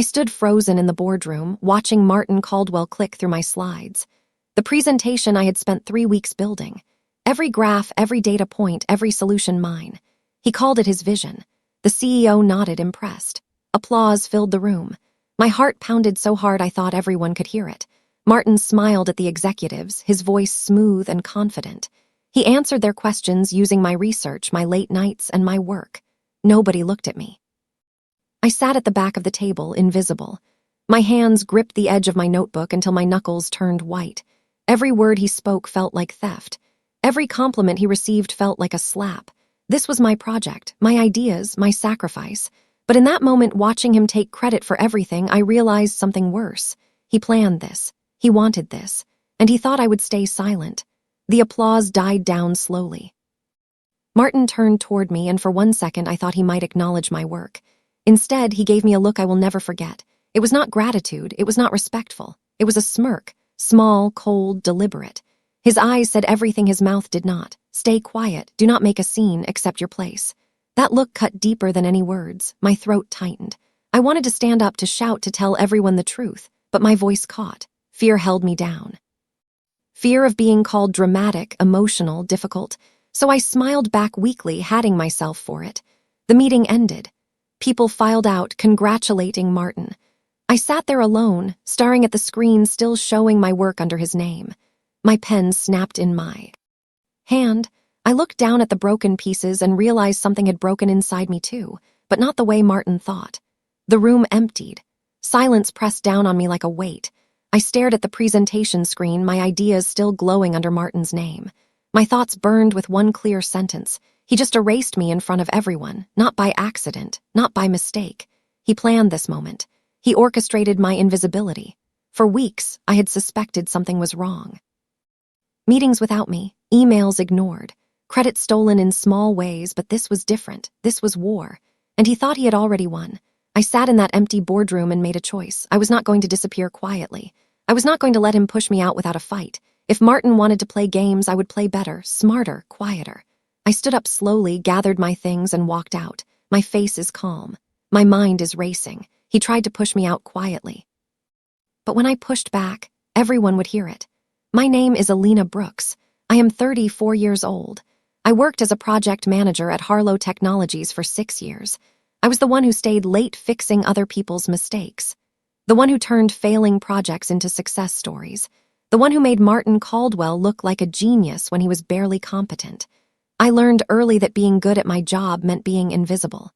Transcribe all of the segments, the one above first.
stood frozen in the boardroom, watching Martin Caldwell click through my slides. The presentation I had spent 3 weeks building. Every graph, every data point, every solution mine. He called it his vision. The CEO nodded, impressed. Applause filled the room. My heart pounded so hard I thought everyone could hear it. Martin smiled at the executives, his voice smooth and confident. He answered their questions using my research, my late nights, and my work. Nobody looked at me. I sat at the back of the table, invisible. My hands gripped the edge of my notebook until my knuckles turned white. Every word he spoke felt like theft. Every compliment he received felt like a slap. This was my project, my ideas, my sacrifice. But in that moment, watching him take credit for everything, I realized something worse. He planned this. He wanted this. And he thought I would stay silent. The applause died down slowly. Martin turned toward me, and for 1 second I thought he might acknowledge my work. Instead, he gave me a look I will never forget. It was not gratitude, it was not respectful. It was a smirk, small, cold, deliberate. His eyes said everything his mouth did not. Stay quiet, do not make a scene, accept your place. That look cut deeper than any words. My throat tightened. I wanted to stand up, to shout, to tell everyone the truth, but my voice caught. Fear held me down. Fear of being called dramatic, emotional, difficult. So I smiled back weakly, hatting myself for it. The meeting ended. People filed out, congratulating Martin. I sat there alone, staring at the screen still showing my work under his name. My pen snapped in my hand. I looked down at the broken pieces and realized something had broken inside me too, but not the way Martin thought. The room emptied. Silence pressed down on me like a weight. I stared at the presentation screen, my ideas still glowing under Martin's name. My thoughts burned with one clear sentence. He just erased me in front of everyone, not by accident, not by mistake. He planned this moment. He orchestrated my invisibility. For weeks, I had suspected something was wrong. Meetings without me, emails ignored, credit stolen in small ways, but this was different. This was war. And he thought he had already won. I sat in that empty boardroom and made a choice. I was not going to disappear quietly. I was not going to let him push me out without a fight. If Martin wanted to play games, I would play better, smarter, quieter. I stood up slowly, gathered my things, and walked out. My face is calm. My mind is racing. He tried to push me out quietly. But when I pushed back, everyone would hear it. My name is Alina Brooks. I am 34 years old. I worked as a project manager at Harlow Technologies for 6 years. I was the one who stayed late fixing other people's mistakes. The one who turned failing projects into success stories. The one who made Martin Caldwell look like a genius when he was barely competent. I learned early that being good at my job meant being invisible.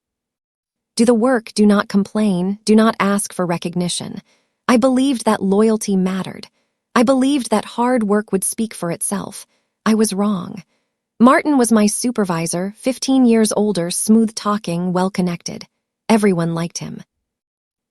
Do the work, do not complain, do not ask for recognition. I believed that loyalty mattered. I believed that hard work would speak for itself. I was wrong. Martin was my supervisor, 15 years older, smooth-talking, well-connected. Everyone liked him.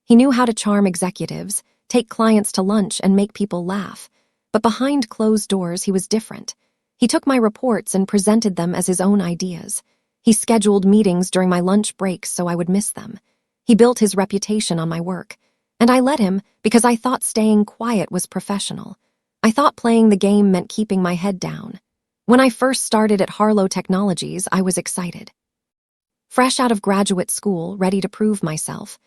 He knew how to charm executives, take clients to lunch, and make people laugh. But behind closed doors, he was different. He took my reports and presented them as his own ideas. He scheduled meetings during my lunch breaks so I would miss them. He built his reputation on my work. And I let him because I thought staying quiet was professional. I thought playing the game meant keeping my head down. When I first started at Harlow Technologies, I was excited. Fresh out of graduate school, ready to prove myself.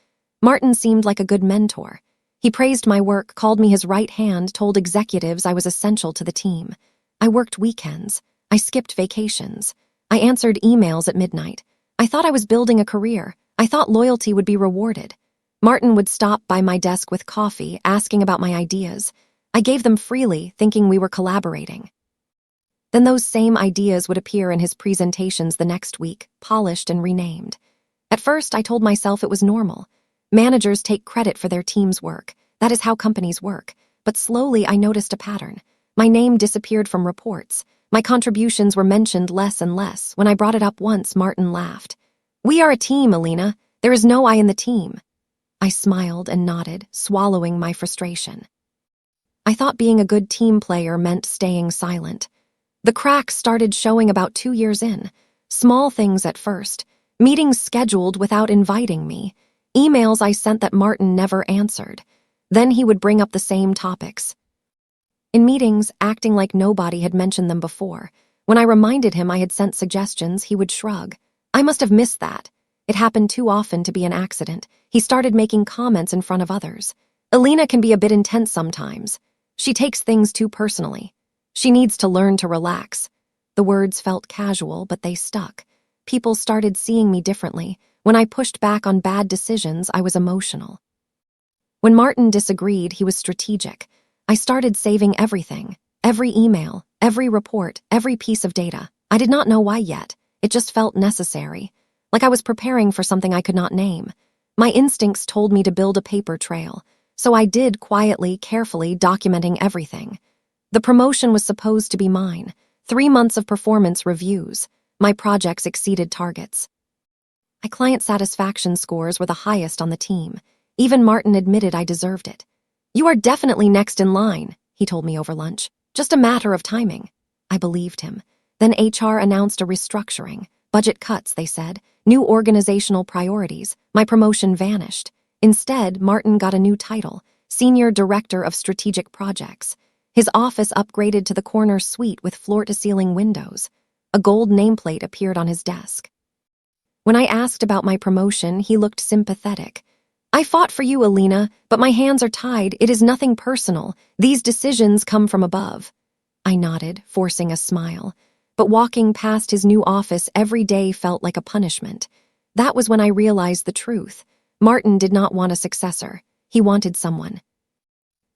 Martin seemed like a good mentor. He praised my work, called me his right hand, told executives I was essential to the team. I worked weekends. I skipped vacations. I answered emails at midnight. I thought I was building a career. I thought loyalty would be rewarded. Martin would stop by my desk with coffee, asking about my ideas. I gave them freely, thinking we were collaborating. Then those same ideas would appear in his presentations the next week, polished and renamed. At first, I told myself it was normal. Managers take credit for their team's work. That is how companies work. But slowly, I noticed a pattern. My name disappeared from reports. My contributions were mentioned less and less. When I brought it up once, Martin laughed. "We are a team, Alina. There is no I in the team." I smiled and nodded, swallowing my frustration. I thought being a good team player meant staying silent. The cracks started showing about 2 years in. Small things at first. Meetings scheduled without inviting me. Emails I sent that Martin never answered. Then he would bring up the same topics. In meetings, acting like nobody had mentioned them before. When I reminded him I had sent suggestions, he would shrug. I must have missed that. It happened too often to be an accident. He started making comments in front of others. Alina can be a bit intense sometimes. She takes things too personally. She needs to learn to relax. The words felt casual, but they stuck. People started seeing me differently. When I pushed back on bad decisions, I was emotional. When Martin disagreed, he was strategic. I started saving everything. Every email, every report, every piece of data. I did not know why yet. It just felt necessary. Like I was preparing for something I could not name. My instincts told me to build a paper trail. So I did, quietly, carefully, documenting everything. The promotion was supposed to be mine. 3 months of performance reviews. My projects exceeded targets. My client satisfaction scores were the highest on the team. Even Martin admitted I deserved it. "You are definitely next in line," he told me over lunch. "Just a matter of timing." I believed him. Then HR announced a restructuring. Budget cuts, they said. New organizational priorities. My promotion vanished. Instead, Martin got a new title, Senior Director of Strategic Projects. His office upgraded to the corner suite with floor-to-ceiling windows. A gold nameplate appeared on his desk. When I asked about my promotion, he looked sympathetic. "I fought for you, Alina, but my hands are tied. It is nothing personal. These decisions come from above." I nodded, forcing a smile. But walking past his new office every day felt like a punishment. That was when I realized the truth. Martin did not want a successor. He wanted someone.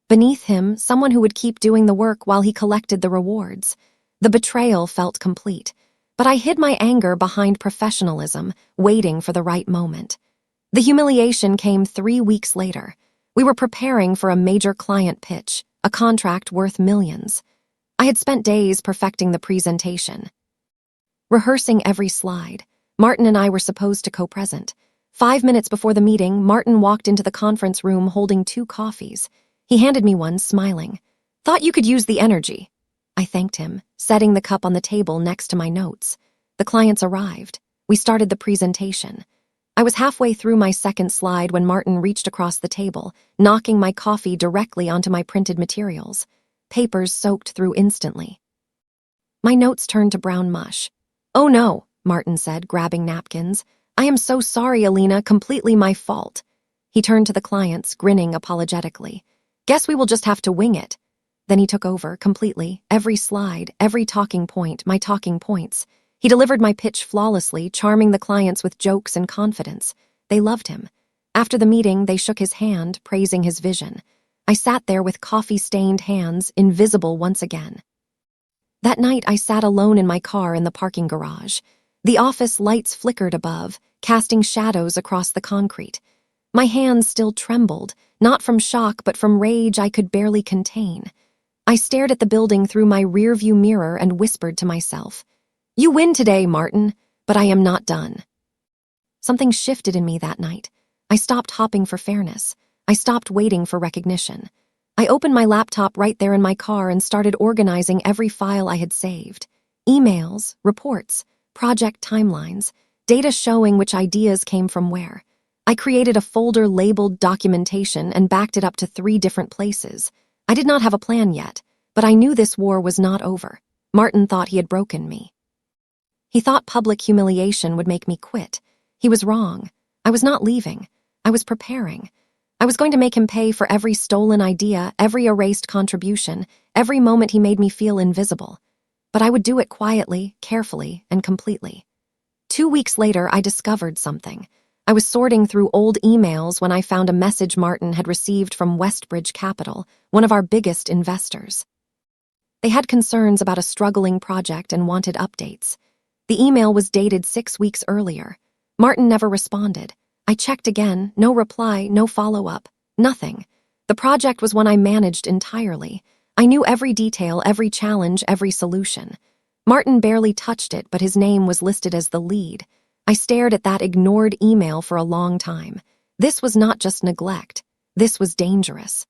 Beneath him, someone who would keep doing the work while he collected the rewards. The betrayal felt complete. But I hid my anger behind professionalism, waiting for the right moment. The humiliation came 3 weeks later. We were preparing for a major client pitch, a contract worth millions. I had spent days perfecting the presentation, rehearsing every slide. Martin and I were supposed to co-present. 5 minutes before the meeting, Martin walked into the conference room holding 2 coffees. He handed me one, smiling. "Thought you could use the energy." I thanked him, setting the cup on the table next to my notes. The clients arrived. We started the presentation. I was halfway through my second slide when Martin reached across the table, knocking my coffee directly onto my printed materials. Papers soaked through instantly. My notes turned to brown mush. "Oh no," Martin said, grabbing napkins. "I am so sorry, Alina, completely my fault." He turned to the clients, grinning apologetically. "Guess we will just have to wing it." Then he took over, completely, every slide, every talking point, my talking points. He delivered my pitch flawlessly, charming the clients with jokes and confidence. They loved him. After the meeting, they shook his hand, praising his vision. I sat there with coffee-stained hands, invisible once again. That night, I sat alone in my car in the parking garage. The office lights flickered above, casting shadows across the concrete. My hands still trembled, not from shock but from rage I could barely contain. I stared at the building through my rearview mirror and whispered to myself, "You win today, Martin, but I am not done." Something shifted in me that night. I stopped hopping for fairness. I stopped waiting for recognition. I opened my laptop right there in my car and started organizing every file I had saved. Emails, reports, project timelines, data showing which ideas came from where. I created a folder labeled documentation and backed it up to 3 different places. I did not have a plan yet, but I knew this war was not over. Martin thought he had broken me. He thought public humiliation would make me quit. He was wrong. I was not leaving. I was preparing. I was going to make him pay for every stolen idea, every erased contribution, every moment he made me feel invisible. But I would do it quietly, carefully, and completely. 2 weeks later, I discovered something. I was sorting through old emails when I found a message Martin had received from Westbridge Capital, one of our biggest investors. They had concerns about a struggling project and wanted updates. The email was dated 6 weeks earlier. Martin never responded. I checked again, no reply, no follow-up, nothing. The project was one I managed entirely. I knew every detail, every challenge, every solution. Martin barely touched it, but his name was listed as the lead. I stared at that ignored email for a long time. This was not just neglect. This was dangerous.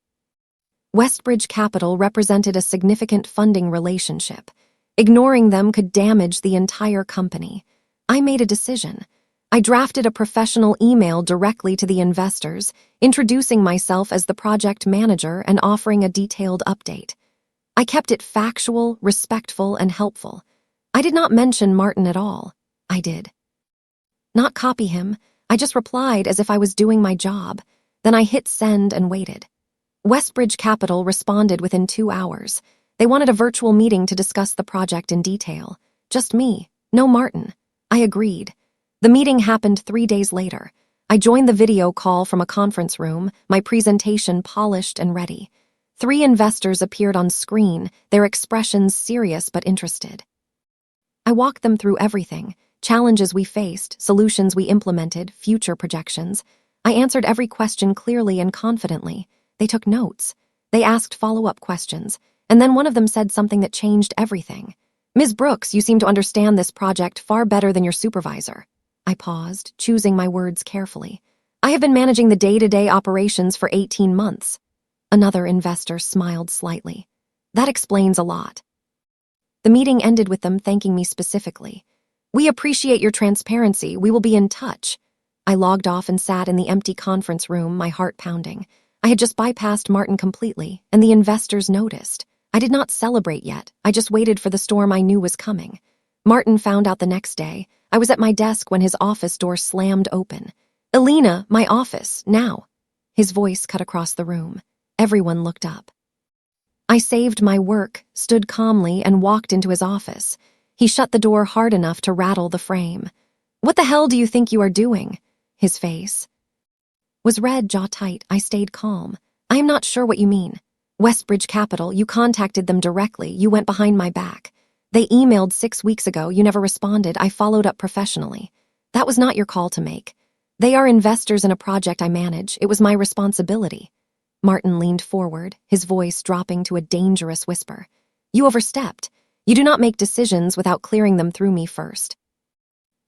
Westbridge Capital represented a significant funding relationship. Ignoring them could damage the entire company. I made a decision. I drafted a professional email directly to the investors, introducing myself as the project manager and offering a detailed update. I kept it factual, respectful, and helpful. I did not mention Martin at all. I did not copy him. I just replied as if I was doing my job. Then I hit send and waited. Westbridge Capital responded within 2 hours. They wanted a virtual meeting to discuss the project in detail. Just me, no Martin. I agreed. The meeting happened 3 days later. I joined the video call from a conference room, my presentation polished and ready. 3 investors appeared on screen, their expressions serious but interested. I walked them through everything: challenges we faced, solutions we implemented, future projections. I answered every question clearly and confidently. They took notes. They asked follow-up questions, and then one of them said something that changed everything. "Ms. Brooks, you seem to understand this project far better than your supervisor." I paused, choosing my words carefully. "I have been managing the day-to-day operations for 18 months. Another investor smiled slightly. "That explains a lot." The meeting ended with them thanking me specifically. "We appreciate your transparency. We will be in touch." I logged off and sat in the empty conference room, my heart pounding. I had just bypassed Martin completely, and the investors noticed. I did not celebrate yet. I just waited for the storm I knew was coming. Martin found out the next day. I was at my desk when his office door slammed open. "Elena, my office, now." His voice cut across the room. Everyone looked up. I saved my work, stood calmly, and walked into his office. He shut the door hard enough to rattle the frame. "What the hell do you think you are doing?" His face was red, jaw tight. I stayed calm. "I am not sure what you mean." "Westbridge Capital, you contacted them directly. You went behind my back. They emailed 6 weeks ago. You never responded. I followed up professionally. That was not your call to make. They are investors in a project I manage. It was my responsibility." Martin leaned forward, his voice dropping to a dangerous whisper. "You overstepped. You do not make decisions without clearing them through me first.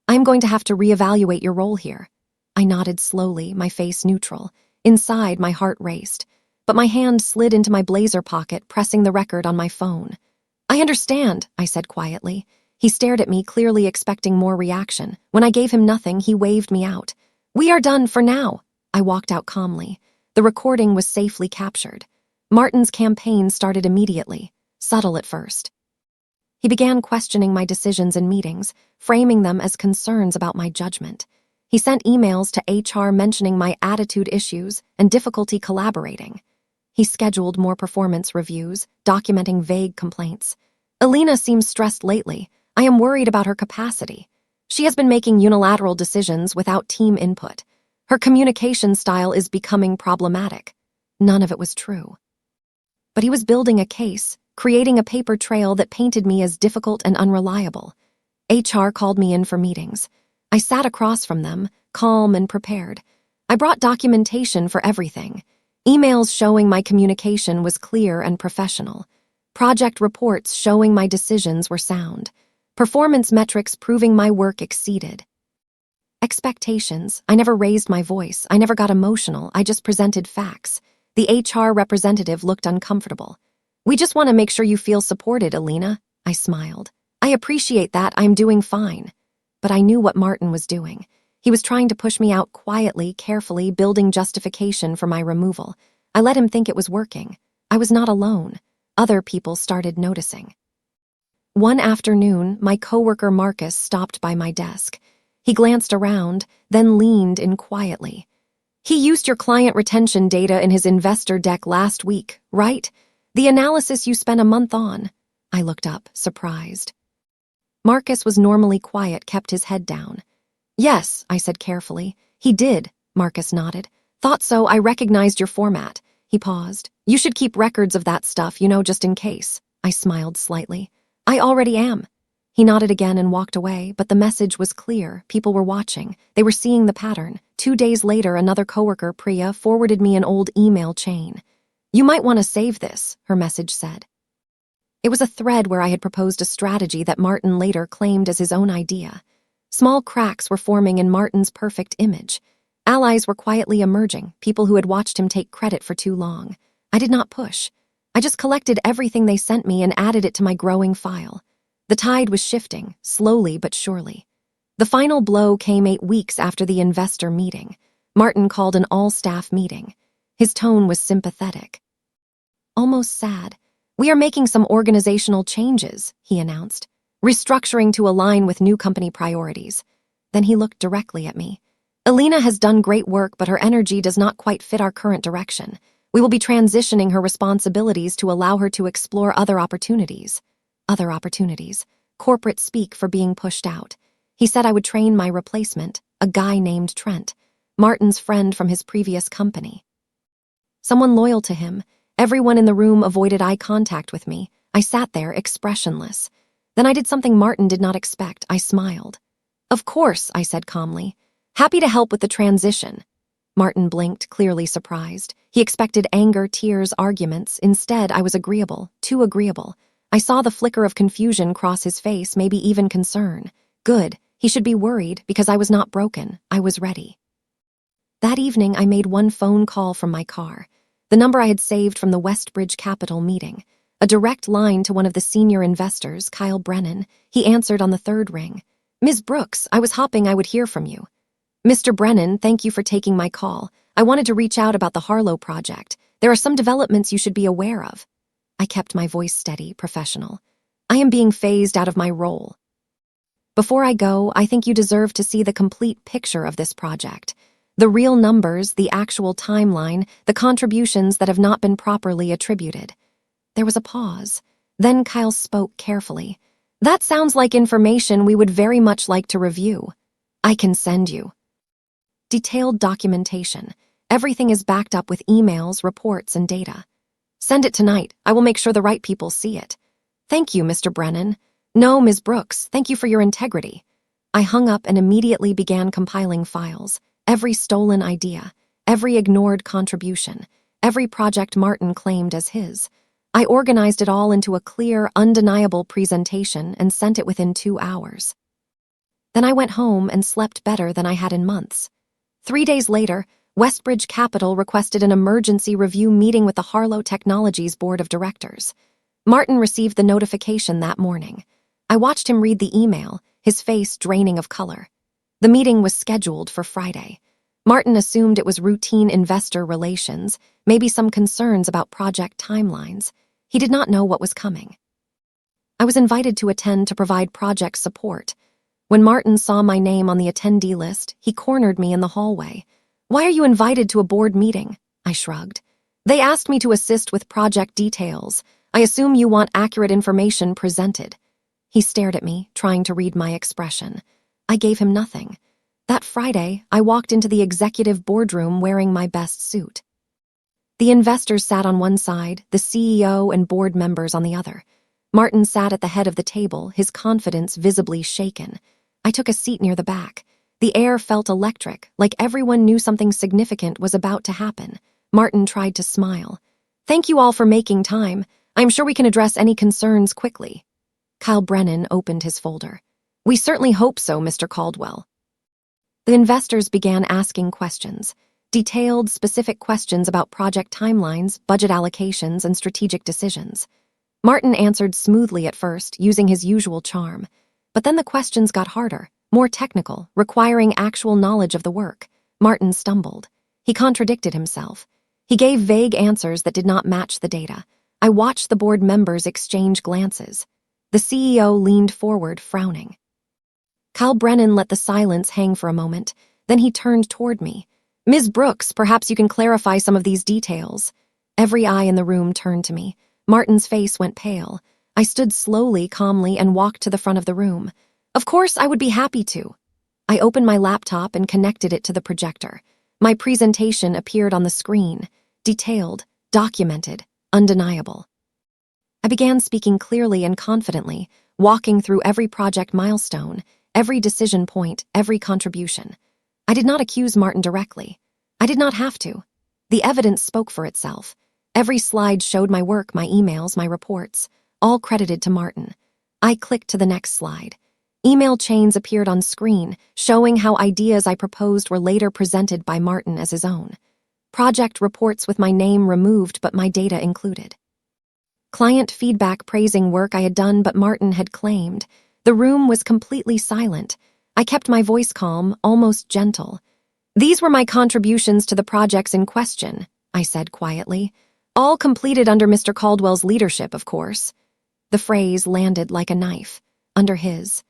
I am going to have to reevaluate your role here." I nodded slowly, my face neutral. Inside, my heart raced. But my hand slid into my blazer pocket, pressing the record on my phone. "I understand," I said quietly. He stared at me, clearly expecting more reaction. When I gave him nothing, he waved me out. "We are done for now." I walked out calmly. The recording was safely captured. Martin's campaign started immediately, subtle at first. He began questioning my decisions in meetings, framing them as concerns about my judgment. He sent emails to HR mentioning my attitude issues and difficulty collaborating. He scheduled more performance reviews, documenting vague complaints. "Elena seems stressed lately. I am worried about her capacity. She has been making unilateral decisions without team input. Her communication style is becoming problematic." None of it was true. But he was building a case, creating a paper trail that painted me as difficult and unreliable. HR called me in for meetings. I sat across from them, calm and prepared. I brought documentation for everything. Emails showing my communication was clear and professional. Project reports showing my decisions were sound. Performance metrics proving my work exceeded expectations. I never raised my voice. I never got emotional. I just presented facts. The HR representative looked uncomfortable. "We just want to make sure you feel supported, Elena." I smiled. "I appreciate that. I'm doing fine." But I knew what Martin was doing. He was trying to push me out quietly, carefully, building justification for my removal. I let him think it was working. I was not alone. Other people started noticing. One afternoon, my coworker Marcus stopped by my desk. He glanced around, then leaned in quietly. "He used your client retention data in his investor deck last week, right? The analysis you spent a month on." I looked up, surprised. Marcus was normally quiet, kept his head down. "Yes," I said carefully. "He did," Marcus nodded. "Thought so. I recognized your format." He paused. "You should keep records of that stuff, just in case." I smiled slightly. "I already am." He nodded again and walked away, but the message was clear. People were watching. They were seeing the pattern. 2 days later, another coworker, Priya, forwarded me an old email chain. "You might want to save this," her message said. It was a thread where I had proposed a strategy that Martin later claimed as his own idea. Small cracks were forming in Martin's perfect image. Allies were quietly emerging, people who had watched him take credit for too long. I did not push. I just collected everything they sent me and added it to my growing file. The tide was shifting, slowly but surely. The final blow came 8 weeks after the investor meeting. Martin called an all-staff meeting. His tone was sympathetic, almost sad. "We are making some organizational changes," he announced, "restructuring to align with new company priorities." Then he looked directly at me. Alina has done great work, but her energy does not quite fit our current direction. We will be transitioning her responsibilities to allow her to explore other opportunities. Other opportunities. Corporate speak for being pushed out. He said I would train my replacement, a guy named Trent, Martin's friend from his previous company. Someone loyal to him. Everyone in the room avoided eye contact with me. I sat there, expressionless. Then I did something Martin did not expect. I smiled. "Of course," I said calmly. "Happy to help with the transition." Martin blinked, clearly surprised. He expected anger, tears, arguments. Instead, I was agreeable, too agreeable. I saw the flicker of confusion cross his face, maybe even concern. Good. He should be worried because I was not broken. I was ready. That evening, I made one phone call from my car. The number I had saved from the Westbridge Capital meeting. A direct line to one of the senior investors, Kyle Brennan. He answered on the third ring. "Ms. Brooks, I was hoping I would hear from you." "Mr. Brennan, thank you for taking my call. I wanted to reach out about the Harlow project. There are some developments you should be aware of." I kept my voice steady, professional. "I am being phased out of my role. Before I go, I think you deserve to see the complete picture of this project. The real numbers, the actual timeline, the contributions that have not been properly attributed." There was a pause. Then Kyle spoke carefully. "That sounds like information we would very much like to review. I can send you detailed documentation. Everything is backed up with emails, reports, and data. Send it tonight. I will make sure the right people see it." "Thank you, Mr. Brennan." "No, Ms. Brooks, thank you for your integrity." I hung up and immediately began compiling files. Every stolen idea, every ignored contribution, every project Martin claimed as his. I organized it all into a clear, undeniable presentation and sent it within 2 hours. Then I went home and slept better than I had in months. 3 days later, Westbridge Capital requested an emergency review meeting with the Harlow Technologies Board of Directors. Martin received the notification that morning. I watched him read the email, his face draining of color. The meeting was scheduled for Friday. Martin assumed it was routine investor relations, maybe some concerns about project timelines. He did not know what was coming. I was invited to attend to provide project support. When Martin saw my name on the attendee list, he cornered me in the hallway. "Why are you invited to a board meeting?" I shrugged. "They asked me to assist with project details. I assume you want accurate information presented." He stared at me, trying to read my expression. I gave him nothing. That Friday, I walked into the executive boardroom wearing my best suit. The investors sat on one side, the CEO and board members on the other. Martin sat at the head of the table, his confidence visibly shaken. I took a seat near the back. The air felt electric, like everyone knew something significant was about to happen. Martin tried to smile. "Thank you all for making time. I'm sure we can address any concerns quickly." Kyle Brennan opened his folder. "We certainly hope so, Mr. Caldwell." The investors began asking questions. Detailed, specific questions about project timelines, budget allocations, and strategic decisions. Martin answered smoothly at first, using his usual charm. But then the questions got harder, more technical, requiring actual knowledge of the work. Martin stumbled. He contradicted himself. He gave vague answers that did not match the data. I watched the board members exchange glances. The CEO leaned forward, frowning. Kyle Brennan let the silence hang for a moment. Then he turned toward me. "Ms. Brooks, perhaps you can clarify some of these details." Every eye in the room turned to me. Martin's face went pale. I stood slowly, calmly, and walked to the front of the room. "Of course, I would be happy to." I opened my laptop and connected it to the projector. My presentation appeared on the screen. Detailed, documented, undeniable. I began speaking clearly and confidently, walking through every project milestone, every decision point, every contribution. I did not accuse Martin directly. I did not have to. The evidence spoke for itself. Every slide showed my work, my emails, my reports, all credited to Martin. I clicked to the next slide. Email chains appeared on screen, showing how ideas I proposed were later presented by Martin as his own. Project reports with my name removed but my data included. Client feedback praising work I had done but Martin had claimed. The room was completely silent. I kept my voice calm, almost gentle. "These were my contributions to the projects in question," I said quietly. "All completed under Mr. Caldwell's leadership, of course." The phrase landed like a knife, under his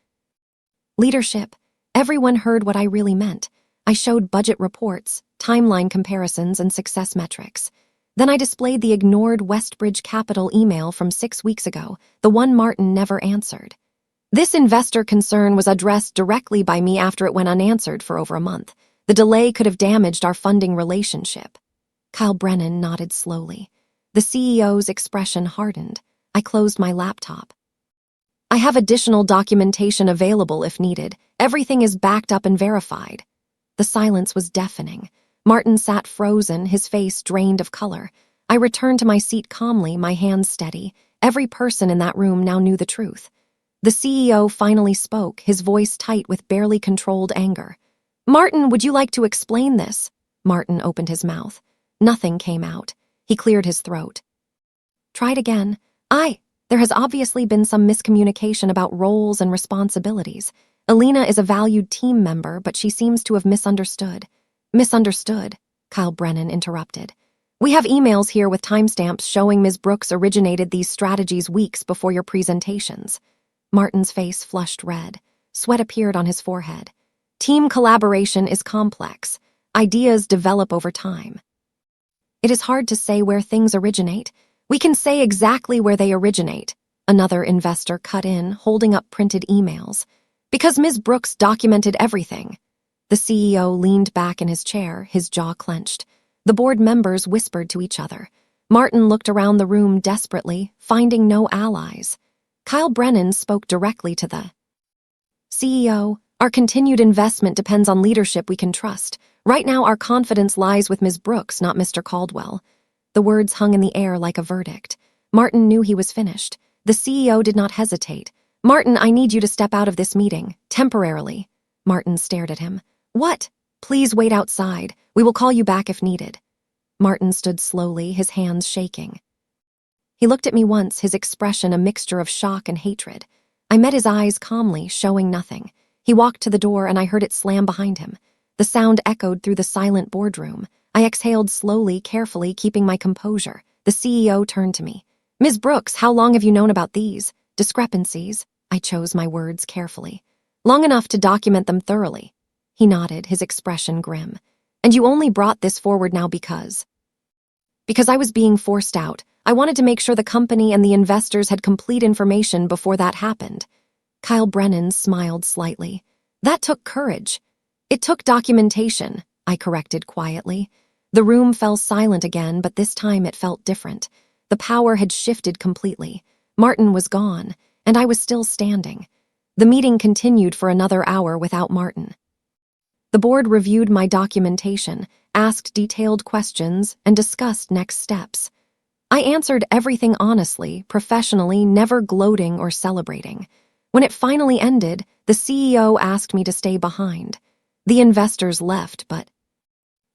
leadership. Everyone heard what I really meant. I showed budget reports, timeline comparisons, and success metrics. Then I displayed the ignored Westbridge Capital email from 6 weeks ago, the one Martin never answered. This investor concern was addressed directly by me after it went unanswered for over a month. The delay could have damaged our funding relationship. Kyle Brennan nodded slowly. The CEO's expression hardened. I closed my laptop. I have additional documentation available if needed. Everything is backed up and verified. The silence was deafening. Martin sat frozen, his face drained of color. I returned to my seat calmly, my hands steady. Every person in that room now knew the truth. The CEO finally spoke, his voice tight with barely controlled anger. "Martin, would you like to explain this?" Martin opened his mouth. Nothing came out. He cleared his throat. Tried again. There has obviously been some miscommunication about roles and responsibilities. Alina is a valued team member, but she seems to have misunderstood. Misunderstood? Kyle Brennan interrupted. We have emails here with timestamps showing Ms. Brooks originated these strategies weeks before your presentations. Martin's face flushed red. Sweat appeared on his forehead. Team collaboration is complex. Ideas develop over time. It is hard to say where things originate. We can say exactly where they originate. Another investor cut in, holding up printed emails. Because Ms. Brooks documented everything. The CEO leaned back in his chair, his jaw clenched. The board members whispered to each other. Martin looked around the room desperately, finding no allies. Kyle Brennan spoke directly to the CEO. Our continued investment depends on leadership we can trust. Right now, our confidence lies with Ms. Brooks, not Mr. Caldwell. The words hung in the air like a verdict. Martin knew he was finished. The CEO did not hesitate. Martin, I need you to step out of this meeting, temporarily. Martin stared at him. What? Please wait outside. We will call you back if needed. Martin stood slowly, his hands shaking. He looked at me once, his expression a mixture of shock and hatred. I met his eyes calmly, showing nothing. He walked to the door and I heard it slam behind him. The sound echoed through the silent boardroom. I exhaled slowly, carefully, keeping my composure. The CEO turned to me. Ms. Brooks, how long have you known about these discrepancies? I chose my words carefully. Long enough to document them thoroughly. He nodded, his expression grim. And you only brought this forward now because I was being forced out. I wanted to make sure the company and the investors had complete information before that happened. Kyle Brennan smiled slightly. That took courage. It took documentation, I corrected quietly. The room fell silent again, but this time it felt different. The power had shifted completely. Martin was gone, and I was still standing. The meeting continued for another hour without Martin. The board reviewed my documentation, asked detailed questions, and discussed next steps. I answered everything honestly, professionally, never gloating or celebrating. When it finally ended, the CEO asked me to stay behind. The investors left, but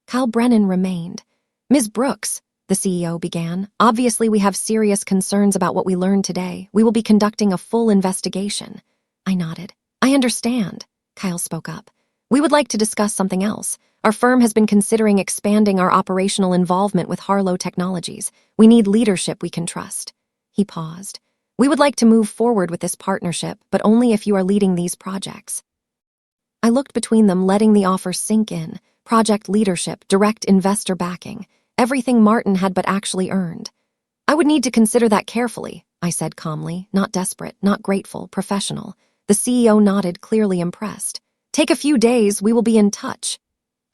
Kyle Brennan remained. Ms. Brooks, the CEO began, obviously we have serious concerns about what we learned today. We will be conducting a full investigation. I nodded. I understand, Kyle spoke up. We would like to discuss something else. Our firm has been considering expanding our operational involvement with Harlow Technologies. We need leadership we can trust. He paused. We would like to move forward with this partnership, but only if you are leading these projects. I looked between them, letting the offer sink in. Project leadership, direct investor backing, everything Martin had but actually earned. I would need to consider that carefully, I said calmly, not desperate, not grateful, professional. The CEO nodded, clearly impressed. Take a few days, we will be in touch.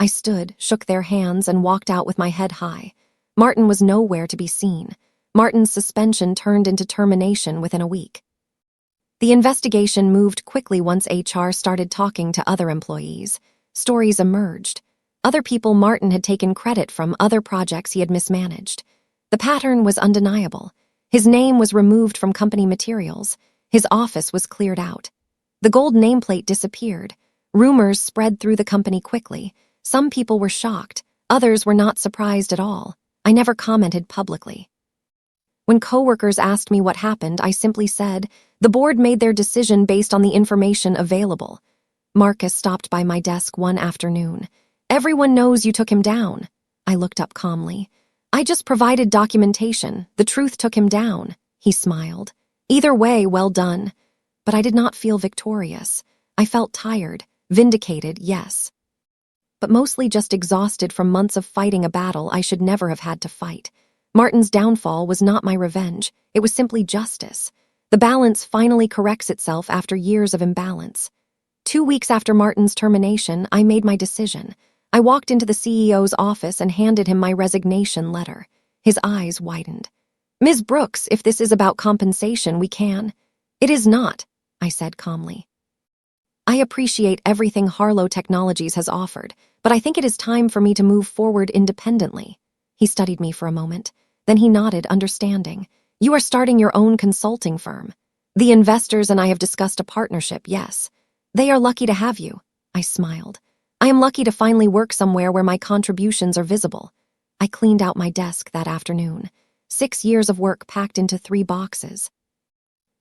I stood, shook their hands, and walked out with my head high. Martin was nowhere to be seen. Martin's suspension turned into termination within a week. The investigation moved quickly once HR started talking to other employees. Stories emerged. Other people Martin had taken credit from, other projects he had mismanaged. The pattern was undeniable. His name was removed from company materials. His office was cleared out. The gold nameplate disappeared. Rumors spread through the company quickly. Some people were shocked. Others were not surprised at all. I never commented publicly. When coworkers asked me what happened, I simply said, the board made their decision based on the information available. Marcus stopped by my desk one afternoon. Everyone knows you took him down. I looked up calmly. I just provided documentation. The truth took him down. He smiled. Either way, well done. But I did not feel victorious. I felt tired. Vindicated, yes. but mostly just exhausted from months of fighting a battle I should never have had to fight. Martin's downfall was not my revenge, it was simply justice. The balance finally corrects itself after years of imbalance. 2 weeks after Martin's termination, I made my decision. I walked into the CEO's office and handed him my resignation letter. His eyes widened. "Ms. Brooks, if this is about compensation, we can." "It is not," I said calmly. "I appreciate everything Harlow Technologies has offered, but I think it is time for me to move forward independently." He studied me for a moment. Then he nodded, understanding. "You are starting your own consulting firm. The investors and I have discussed a partnership, yes. They are lucky to have you." I smiled. "I am lucky to finally work somewhere where my contributions are visible." I cleaned out my desk that afternoon. 6 years of work packed into 3 boxes.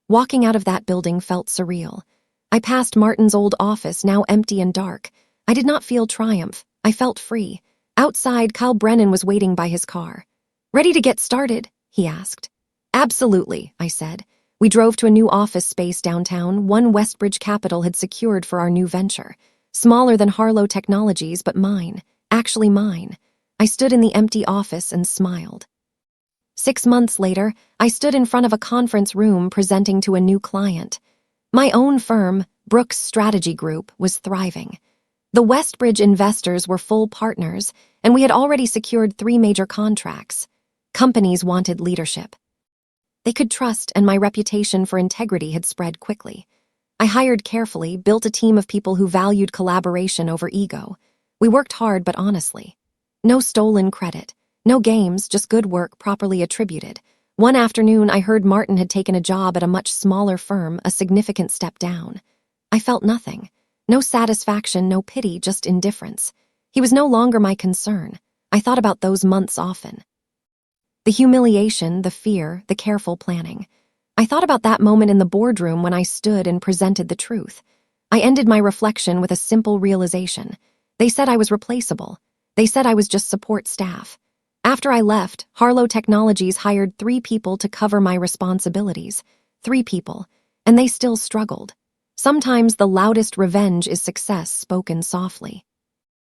Walking out of that building felt surreal. I passed Martin's old office, now empty and dark. I did not feel triumph. I felt free. Outside, Kyle Brennan was waiting by his car. "Ready to get started?" he asked. "Absolutely," I said. We drove to a new office space downtown, one Westbridge Capital had secured for our new venture. Smaller than Harlow Technologies, but mine. Actually mine. I stood in the empty office and smiled. 6 months later, I stood in front of a conference room presenting to a new client. My own firm, Brooks Strategy Group, was thriving. The Westbridge investors were full partners, and we had already secured 3 major contracts. Companies wanted leadership. They could trust, and my reputation for integrity had spread quickly. I hired carefully, built a team of people who valued collaboration over ego. We worked hard but honestly. No stolen credit. No games, just good work properly attributed. One afternoon, I heard Martin had taken a job at a much smaller firm, a significant step down. I felt nothing. No satisfaction, no pity, just indifference. He was no longer my concern. I thought about those months often. The humiliation, the fear, the careful planning. I thought about that moment in the boardroom when I stood and presented the truth. I ended my reflection with a simple realization. They said I was replaceable. They said I was just support staff. After I left, Harlow Technologies hired 3 people to cover my responsibilities. 3 people, and they still struggled. Sometimes the loudest revenge is success spoken softly.